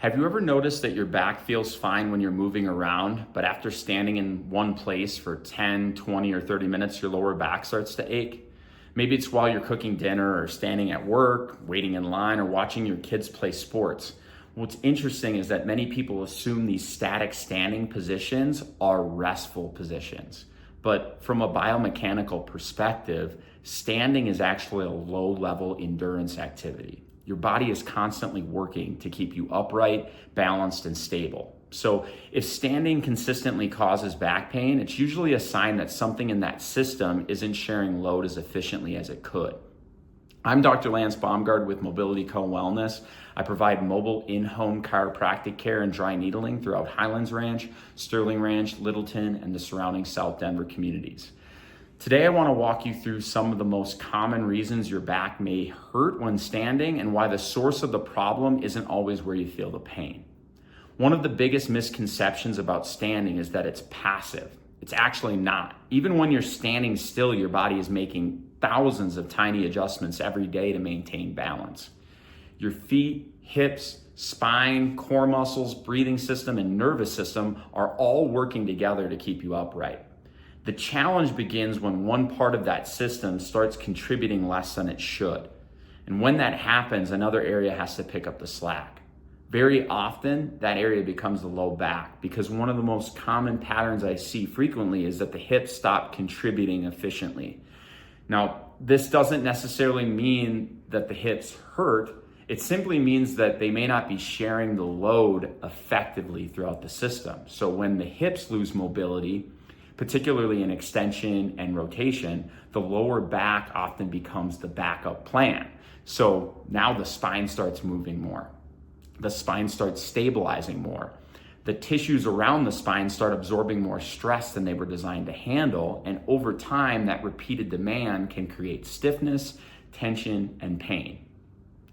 Have you ever noticed that your back feels fine when you're moving around, but after standing in one place for 10, 20, or 30 minutes, your lower back starts to ache? Maybe it's while you're cooking dinner or standing at work, waiting in line, or watching your kids play sports. What's interesting is that many people assume these static standing positions are restful positions. But from a biomechanical perspective, standing is actually a low-level endurance activity. Your body is constantly working to keep you upright, balanced, and stable. So if standing consistently causes back pain, it's usually a sign that something in that system isn't sharing load as efficiently as it could. I'm Dr. Lance Baumgard with Mobility Co Wellness. I provide mobile in-home chiropractic care and dry needling throughout Highlands Ranch, Sterling Ranch, Littleton, and the surrounding South Denver communities. Today, I want to walk you through some of the most common reasons your back may hurt when standing and why the source of the problem isn't always where you feel the pain. One of the biggest misconceptions about standing is that it's passive. It's actually not. Even when you're standing still, your body is making thousands of tiny adjustments every day to maintain balance. Your feet, hips, spine, core muscles, breathing system, and nervous system are all working together to keep you upright. The challenge begins when one part of that system starts contributing less than it should. And when that happens, another area has to pick up the slack. Very often, that area becomes the low back because one of the most common patterns I see frequently is that the hips stop contributing efficiently. Now, this doesn't necessarily mean that the hips hurt. It simply means that they may not be sharing the load effectively throughout the system. So when the hips lose mobility, particularly in extension and rotation, the lower back often becomes the backup plan. So now the spine starts moving more. The spine starts stabilizing more. The tissues around the spine start absorbing more stress than they were designed to handle, and over time, that repeated demand can create stiffness, tension, and pain.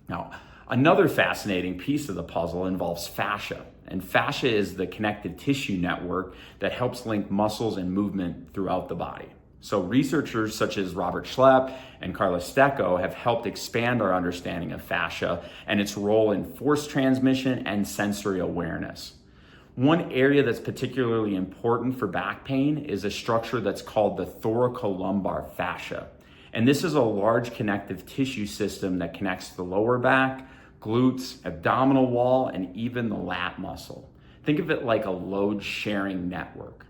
Now, another fascinating piece of the puzzle involves fascia, and fascia is the connective tissue network that helps link muscles and movement throughout the body. So researchers such as Robert Schlepp and Carlos Stecco have helped expand our understanding of fascia and its role in force transmission and sensory awareness. One area that's particularly important for back pain is a structure that's called the thoracolumbar fascia. And this is a large connective tissue system that connects the lower back, glutes, abdominal wall, and even the lat muscle. Think of it like a load-sharing network.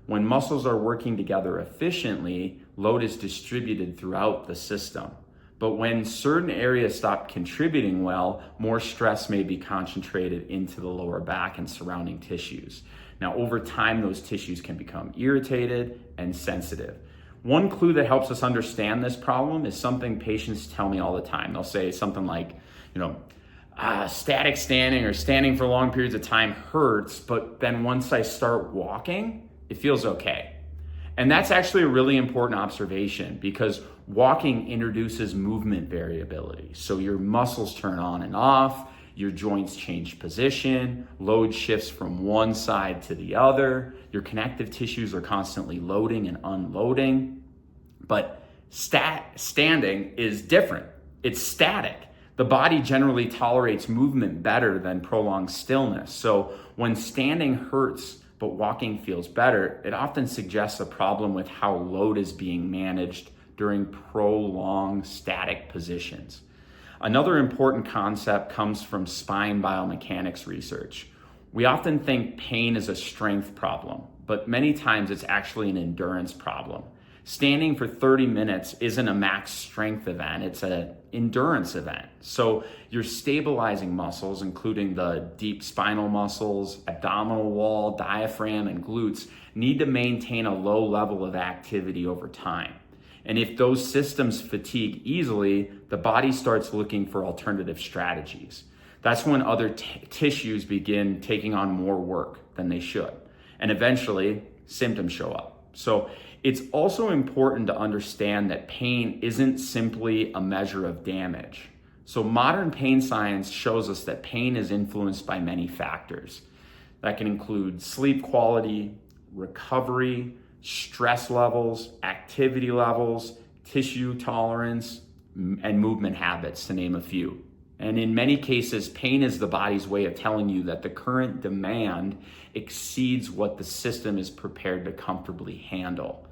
When muscles are working together efficiently, load is distributed throughout the system. But when certain areas stop contributing well, more stress may be concentrated into the lower back and surrounding tissues. Now, over time, those tissues can become irritated and sensitive. One clue that helps us understand this problem is something patients tell me all the time. They'll say something like, static standing or standing for long periods of time hurts, but then once I start walking, it feels okay. And that's actually a really important observation because walking introduces movement variability. So your muscles turn on and off, your joints change position, load shifts from one side to the other, your connective tissues are constantly loading and unloading. But standing is different. It's static. The body generally tolerates movement better than prolonged stillness. So when standing hurts, but walking feels better, it often suggests a problem with how load is being managed during prolonged static positions. Another important concept comes from spine biomechanics research. We often think pain is a strength problem, but many times it's actually an endurance problem. Standing for 30 minutes isn't a max strength event, it's an endurance event. So your stabilizing muscles, including the deep spinal muscles, abdominal wall, diaphragm, and glutes, need to maintain a low level of activity over time. And if those systems fatigue easily, the body starts looking for alternative strategies. That's when other tissues begin taking on more work than they should. And eventually, symptoms show up. So it's also important to understand that pain isn't simply a measure of damage. So modern pain science shows us that pain is influenced by many factors. That can include sleep quality, recovery, stress levels, activity levels, tissue tolerance, and movement habits, to name a few. And in many cases, pain is the body's way of telling you that the current demand exceeds what the system is prepared to comfortably handle.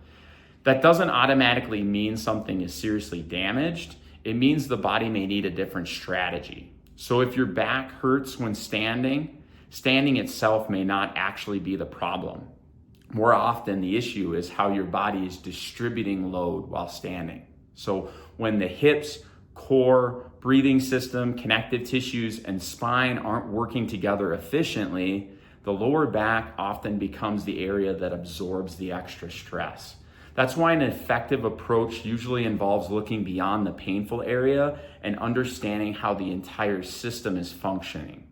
That doesn't automatically mean something is seriously damaged. It means the body may need a different strategy. So if your back hurts when standing itself may not actually be the problem. More often, the issue is how your body is distributing load while standing. So when the hips, core, breathing system, connective tissues, and spine aren't working together efficiently, the lower back often becomes the area that absorbs the extra stress. That's why an effective approach usually involves looking beyond the painful area and understanding how the entire system is functioning.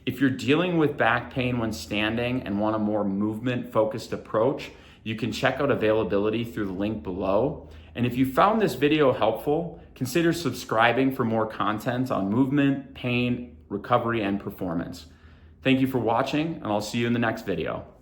If you're dealing with back pain when standing and want a more movement-focused approach, you can check out availability through the link below. And if you found this video helpful, consider subscribing for more content on movement, pain, recovery, and performance. Thank you for watching, and I'll see you in the next video.